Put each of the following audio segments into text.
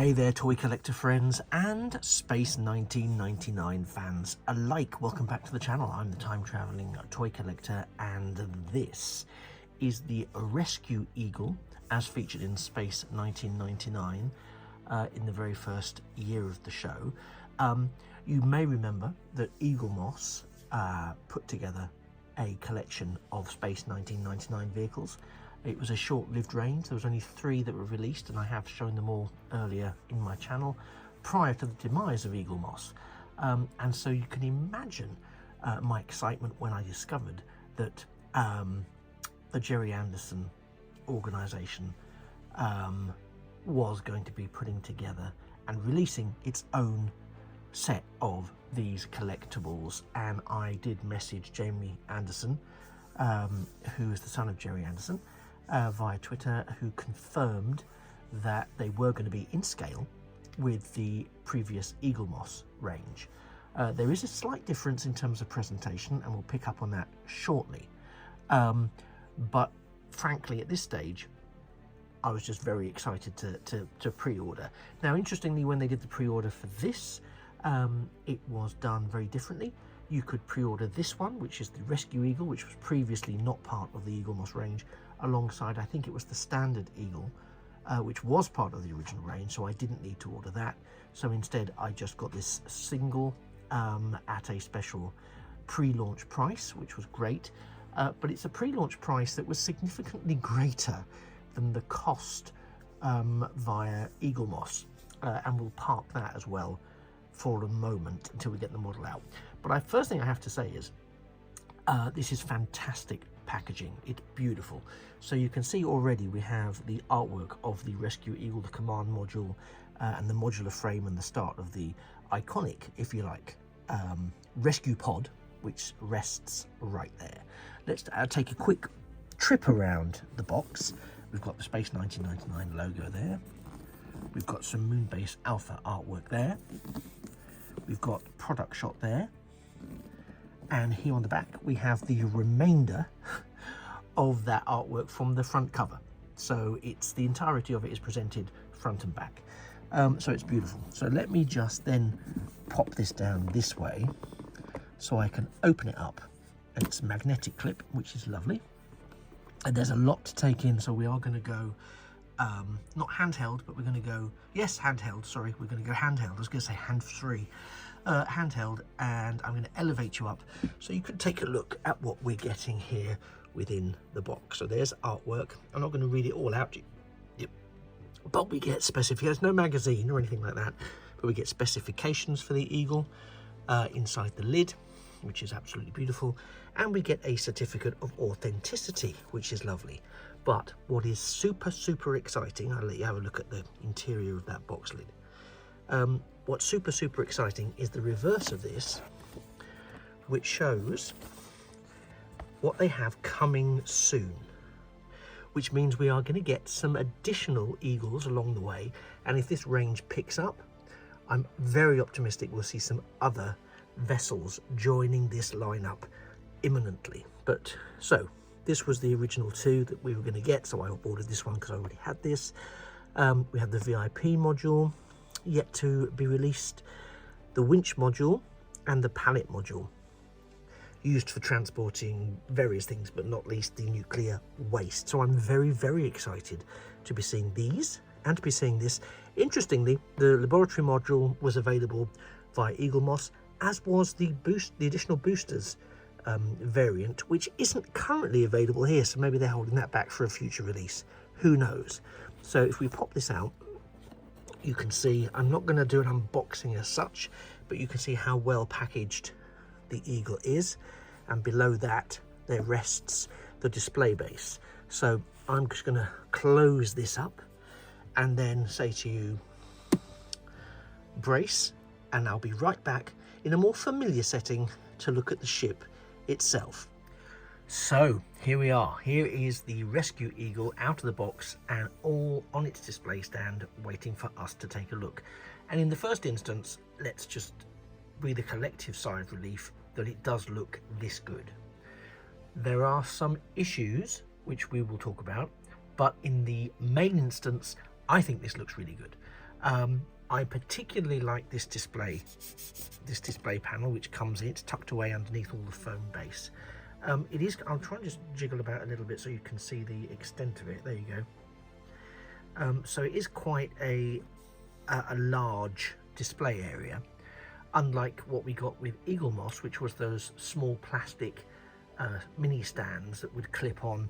Hey there, toy collector friends and Space 1999 fans alike. Welcome back to the channel. I'm the time-traveling toy collector, and this is the Rescue Eagle as featured in Space 1999 in the very first year of the show. You may remember that Eaglemoss put together a collection of Space 1999 vehicles. It was a short-lived range. There was only 3 that were released, and I have shown them all earlier in my channel prior to the demise of Eaglemoss. And so you can imagine my excitement when I discovered that the Jerry Anderson organization was going to be putting together and releasing its own set of these collectibles. And I did message Jamie Anderson, who is the son of Jerry Anderson, via Twitter, who confirmed that they were going to be in scale with the previous Eaglemoss range. There is a slight difference in terms of presentation, and we'll pick up on that shortly. But frankly, at this stage, I was just very excited to pre-order. Now, interestingly, when they did the pre-order for this, it was done very differently. You could pre-order this one, which is the Rescue Eagle, which was previously not part of the Eaglemoss range, alongside, I think it was the Standard Eagle, which was part of the original range, so I didn't need to order that. So instead, I just got this single at a special pre-launch price, which was great. But it's a pre-launch price that was significantly greater than the cost via Eaglemoss, and we'll park that as well for a moment until we get the model out. But first thing I have to say is this is fantastic packaging. It's beautiful. So you can see already we have the artwork of the Rescue Eagle, the command module, and the modular frame, and the start of the iconic, if you like, rescue pod, which rests right there. Let's take a quick trip around the box. We've got the Space 1999 logo there. We've got some Moonbase Alpha artwork there. We've got product shot there. And here on the back, we have the remainder of that artwork from the front cover. So it's the entirety of it is presented front and back. So it's beautiful. So let me just then pop this down this way so I can open it up. And it's a magnetic clip, which is lovely. And there's a lot to take in, so we are going to go not handheld, but we're going to go, yes, handheld, sorry, we're going to go handheld. I was going to say hand-free. Handheld, and I'm going to elevate you up so you can take a look at what we're getting here within the box. So there's artwork. I'm not going to read it all out, but we get specifications, no magazine or anything like that, but we get specifications for the Eagle inside the lid, which is absolutely beautiful, and we get a certificate of authenticity, which is lovely. But what is super exciting, I'll let you have a look at the interior of that box lid. What's super exciting is the reverse of this, which shows what they have coming soon, which means we are going to get some additional Eagles along the way. And if this range picks up, I'm very optimistic we'll see some other vessels joining this lineup imminently. But so this was the original 2 that we were going to get, so I ordered this one because I already had this. We have the VIP module yet to be released, the winch module, and the pallet module, used for transporting various things, but not least the nuclear waste. So I'm very excited to be seeing these and to be seeing this. Interestingly, the laboratory module was available via Eaglemoss, as was the additional boosters variant, which isn't currently available here, so maybe they're holding that back for a future release, who knows. So if we pop this out, you can see, I'm not going to do an unboxing as such, but you can see how well packaged the Eagle is, and below that there rests the display base. So I'm just going to close this up and then say to you, brace, and I'll be right back in a more familiar setting to look at the ship itself. So here we are. Here is the Rescue Eagle out of the box and all on its display stand, waiting for us to take a look. And in the first instance, let's just breathe a collective sigh of relief that it does look this good. There are some issues which we will talk about, but in the main instance, I think this looks really good. I particularly like this display panel, which comes in. It's tucked away underneath all the foam base. It is. I'll try and just jiggle about a little bit so you can see the extent of it. There you go. So it is quite a large display area, unlike what we got with Eaglemoss, which was those small plastic mini stands that would clip on.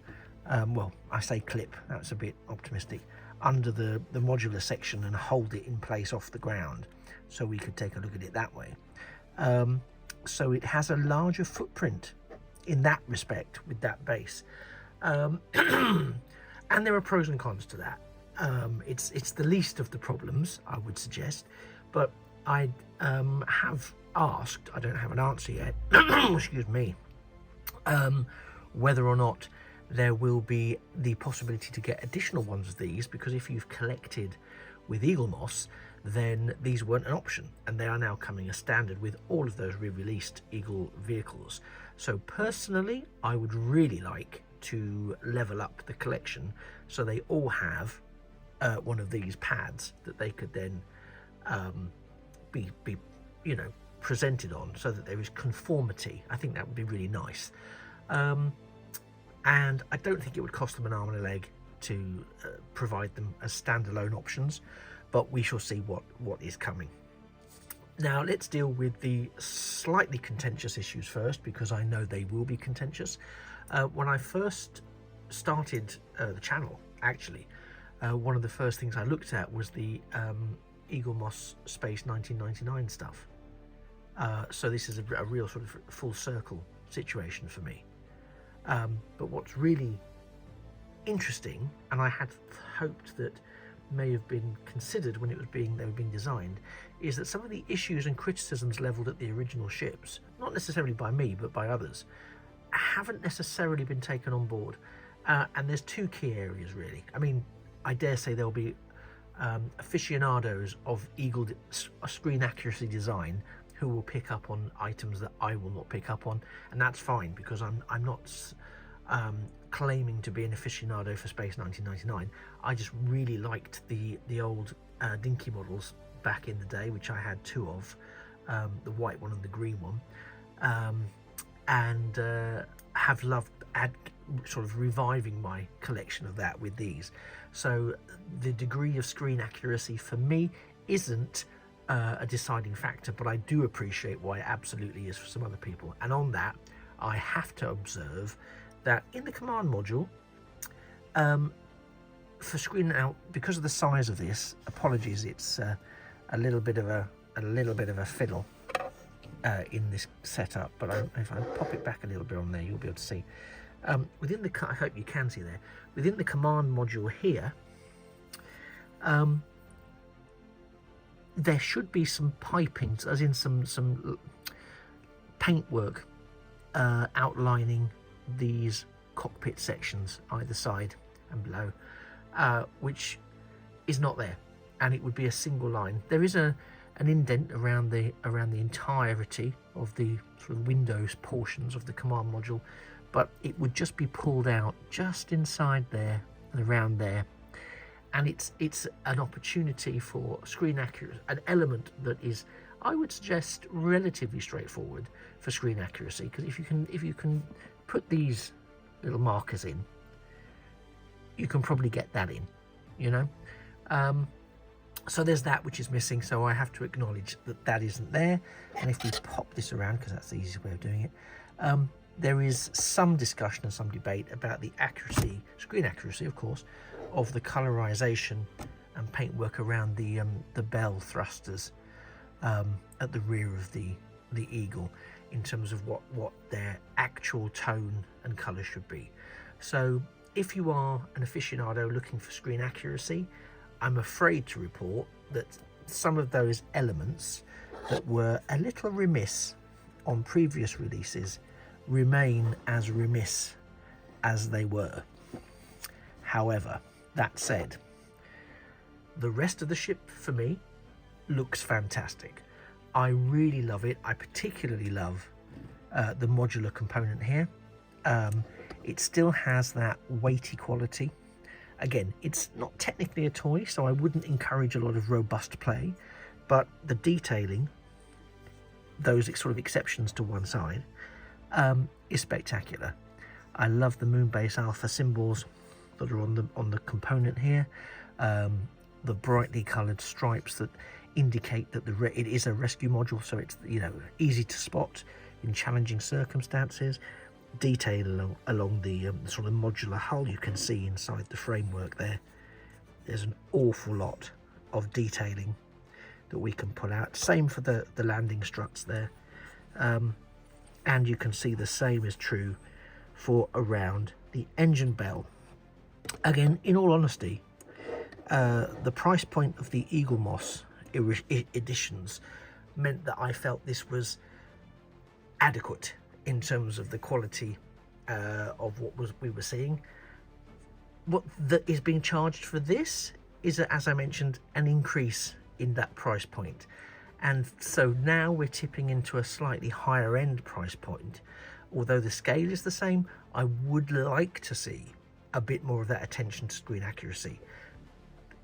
Well, I say clip, that's a bit optimistic, under the modular section and hold it in place off the ground, so we could take a look at it that way. So it has a larger footprint in that respect with that base, and there are pros and cons to that. It's the least of the problems, I would suggest, but I have asked, I don't have an answer yet, excuse me, whether or not there will be the possibility to get additional ones of these, because if you've collected with Eaglemoss, then these weren't an option, and they are now coming as standard with all of those re-released Eagle vehicles. So personally, I would really like to level up the collection so they all have one of these pads that they could then be you know, presented on, so that there is conformity. I think that would be really nice. And I don't think it would cost them an arm and a leg to provide them as standalone options, but we shall see what is coming. Now let's deal with the slightly contentious issues first, because I know they will be contentious. When I first started the channel, actually, one of the first things I looked at was the Eaglemoss Space 1999 stuff. So this is a real sort of full circle situation for me. But what's really interesting, and I had hoped that may have been considered when they were being designed, is that some of the issues and criticisms leveled at the original ships, not necessarily by me but by others, haven't necessarily been taken on board. And there's two key areas really. I mean, I dare say there'll be aficionados of Eagle screen accuracy design who will pick up on items that I will not pick up on, and that's fine, because I'm not claiming to be an aficionado for Space 1999. I just really liked the old dinky models back in the day, which I had two of, the white one and the green one, and have loved sort of reviving my collection of that with these. So the degree of screen accuracy for me isn't a deciding factor, but I do appreciate why it absolutely is for some other people. And on that, I have to observe that in the command module, for screen out, because of the size of this, apologies, it's a little bit of a fiddle in this setup, but if I pop it back a little bit on there, you'll be able to see. Within the, I hope you can see there, within the command module here, there should be some piping, as in some paintwork outlining these cockpit sections either side and below, which is not there, and it would be a single line. There is an indent around the entirety of the sort of windows portions of the command module, but it would just be pulled out just inside there and around there. And it's an opportunity for screen accuracy, an element that is, I would suggest, relatively straightforward for screen accuracy, because if you can put these little markers in, you can probably get that in, you know. So there's that which is missing, so I have to acknowledge that isn't there. And if we pop this around, because that's the easiest way of doing it, there is some discussion and some debate about the accuracy, screen accuracy of course, of the colorization and paintwork around the bell thrusters at the rear of the Eagle, in terms of what their actual tone and color should be. So if you are an aficionado looking for screen accuracy, I'm afraid to report that some of those elements that were a little remiss on previous releases remain as remiss as they were. However, that said, the rest of the ship for me looks fantastic. I really love it. I particularly love the modular component here. It still has that weighty quality. Again, it's not technically a toy, so I wouldn't encourage a lot of robust play, but the detailing, those sort of exceptions to one side, is spectacular. I love the Moonbase Alpha symbols that are on the component here. The brightly coloured stripes that indicate that it is a rescue module, so it's, you know, easy to spot in challenging circumstances. Detail along the sort of modular hull you can see inside the framework there. There's an awful lot of detailing that we can pull out. Same for the landing struts there. And you can see the same is true for around the engine bell. Again, in all honesty, the price point of the Eaglemoss editions meant that I felt this was adequate in terms of the quality of what we were seeing. What that is being charged for this is, as I mentioned, an increase in that price point, and so now we're tipping into a slightly higher end price point. Although the scale is the same, I would like to see a bit more of that attention to screen accuracy,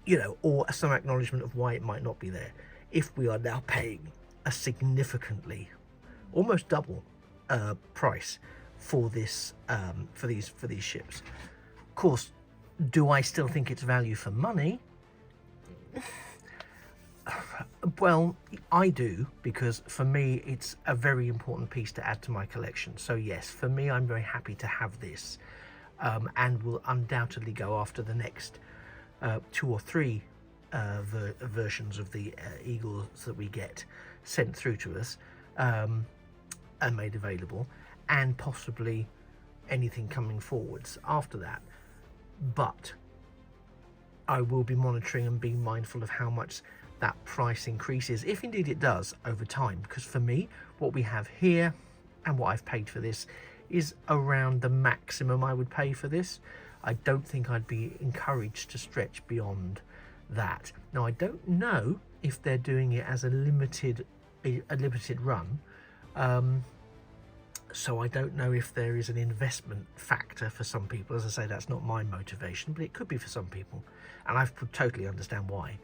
you know, or some acknowledgement of why it might not be there if we are now paying a significantly, almost double price for this for these ships. Of course, do I still think it's value for money? Well, I do, because for me it's a very important piece to add to my collection. So yes, for me, I'm very happy to have this, and will undoubtedly go after the next 2 or 3 versions of the Eagles that we get sent through to us and made available, and possibly anything coming forwards after that. But I will be monitoring and being mindful of how much that price increases, if indeed it does, over time, because for me, what we have here and what I've paid for this is around the maximum I would pay for this. I don't think I'd be encouraged to stretch beyond that. Now, I don't know if they're doing it as a limited run, so I don't know if there is an investment factor for some people. As I say, that's not my motivation, but it could be for some people, and I totally understand why.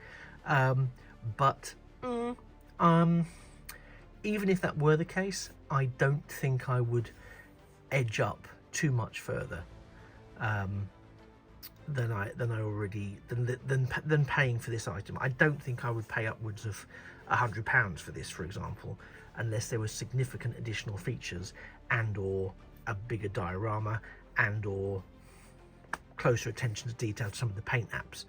Even if that were the case, I don't think I would edge up too much further than paying for this item. I don't think I would pay upwards of £100 for this, for example, unless there was significant additional features and or a bigger diorama and or closer attention to detail to some of the paint apps.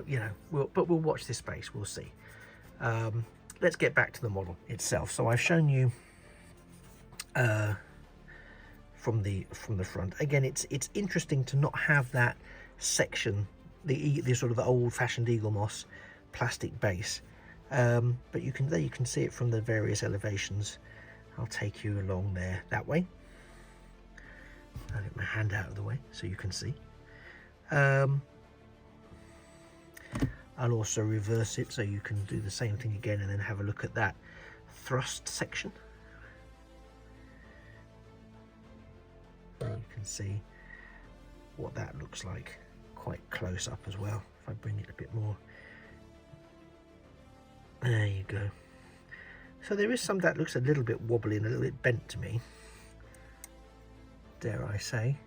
You know, we'll watch this space. We'll see. Let's get back to the model itself. So I've shown you from the front. Again, it's interesting to not have that section, the sort of the old-fashioned Eaglemoss plastic base. But you can see it from the various elevations. I'll take you along there that way. I'll get my hand out of the way so you can see. I'll also reverse it so you can do the same thing again and then have a look at that thrust section. There you can see what that looks like quite close up as well. If I bring it a bit more, there you go. So there is some that looks a little bit wobbly and a little bit bent to me, dare I say.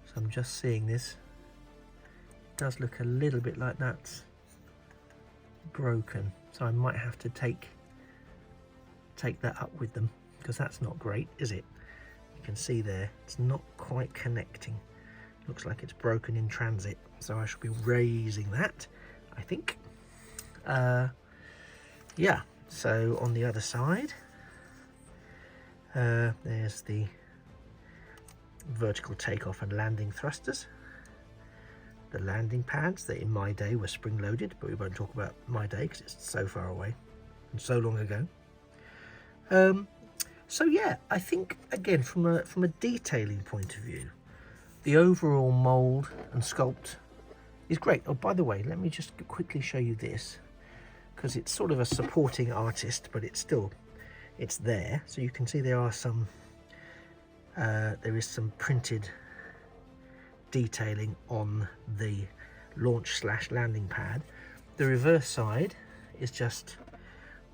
So I'm just seeing this. It does look a little bit like that's broken, so I might have to take that up with them, because that's not great, is it? You can see there it's not quite connecting. Looks like it's broken in transit, so I should be raising that, I think. Yeah, so on the other side, there's the vertical takeoff and landing thrusters, the landing pads that in my day were spring-loaded, but we won't talk about my day because it's so far away and so long ago. So yeah, I think again from a detailing point of view, the overall mold and sculpt is great. Oh, by the way, let me just quickly show you this, because it's sort of a supporting artist, but it's there. So you can see there are some there is some printed detailing on the launch / landing pad. The reverse side is just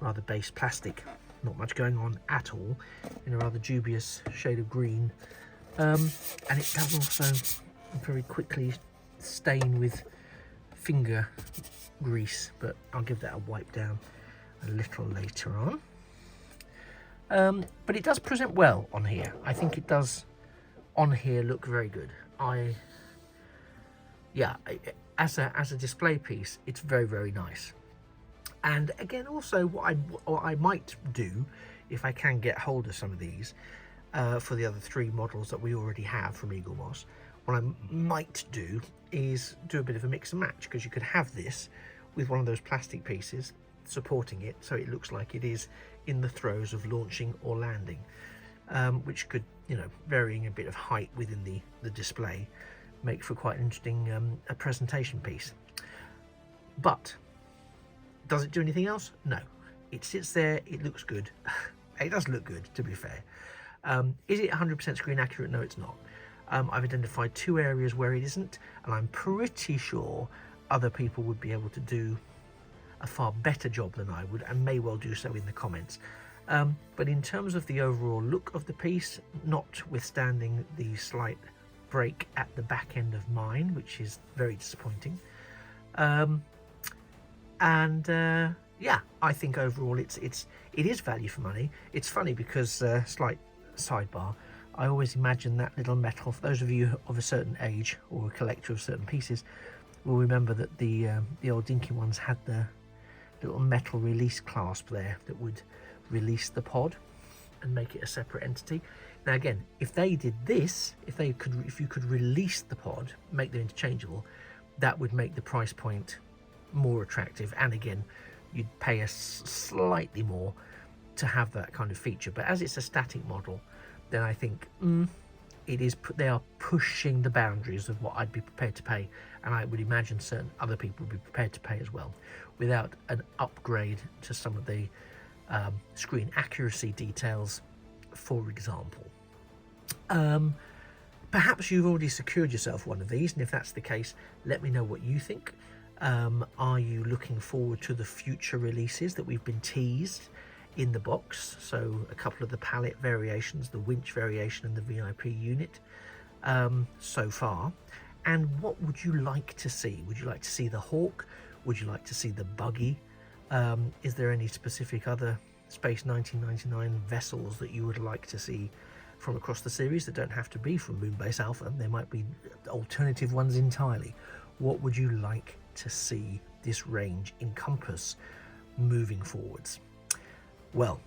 rather base plastic, not much going on at all, in a rather dubious shade of green, and it does also very quickly stain with finger grease, but I'll give that a wipe down a little later on. But it does present well on here. I think it does on here look very good. As a display piece, it's very, very nice. And again, also what I might do, if I can get hold of some of these for the other 3 models that we already have from Eaglemoss, what I might do is do a bit of a mix and match, because you could have this with one of those plastic pieces supporting it, so it looks like it is in the throes of launching or landing, which could, you know, varying a bit of height within the display, make for quite an interesting a presentation piece. But does it do anything else? No. It sits there, it looks good. It does look good, to be fair. Is it 100% screen accurate? No, it's not. I've identified 2 areas where it isn't, and I'm pretty sure other people would be able to do a far better job than I would, and may well do so in the comments. But in terms of the overall look of the piece, notwithstanding the slight break at the back end of mine, which is very disappointing, yeah, I think overall it is value for money. It's funny because, slight sidebar, I always imagine that little metal, for those of you of a certain age or a collector of certain pieces will remember that the old dinky ones had the little metal release clasp there that would release the pod and make it a separate entity. Now again, if they did this, if you could release the pod, make them interchangeable, that would make the price point more attractive, and again, you'd pay us slightly more to have that kind of feature. But as it's a static model, then I think they are pushing the boundaries of what I'd be prepared to pay, and I would imagine certain other people would be prepared to pay as well, without an upgrade to some of the screen accuracy details, for example. Perhaps you've already secured yourself one of these, and if that's the case, let me know what you think. Are you looking forward to the future releases that we've been teased in the box? So a couple of the palette variations, the winch variation and the VIP unit so far. And what would you like to see? Would you like to see the Hawk? Would you like to see the Buggy? Is there any specific other Space 1999 vessels that you would like to see from across the series that don't have to be from Moonbase Alpha? There might be alternative ones entirely. What would you like to see this range encompass moving forwards? Well,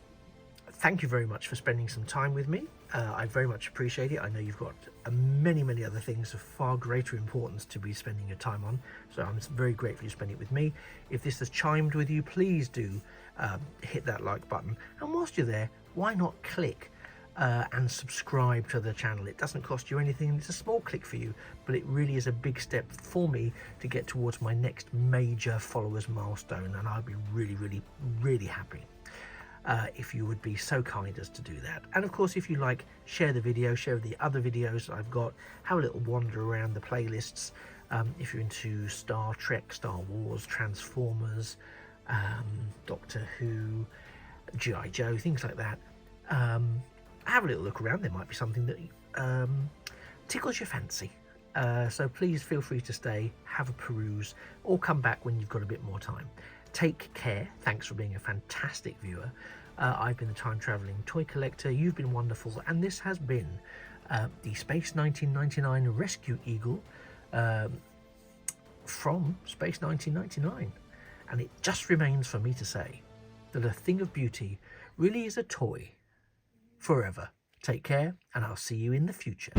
thank you very much for spending some time with me. I very much appreciate it. I know you've got many other things of far greater importance to be spending your time on, so I'm very grateful you spend it with me. If this has chimed with you, please do hit that like button, and whilst you're there, why not click and subscribe to the channel. It doesn't cost you anything, it's a small click for you, but it really is a big step for me to get towards my next major followers milestone, and I'll be really happy if you would be so kind as to do that. And of course, if you like, share the video, share the other videos I've got, have a little wander around the playlists. If you're into Star Trek, Star Wars, Transformers, Doctor Who, G.I. Joe, things like that, have a little look around. There might be something that tickles your fancy. So please feel free to stay, have a peruse, or come back when you've got a bit more time. Take care. Thanks for being a fantastic viewer. I've been the Time Travelling Toy Collector. You've been wonderful, and this has been the Space 1999 Rescue Eagle from Space 1999. And it just remains for me to say that a thing of beauty really is a toy forever. Take care, and I'll see you in the future.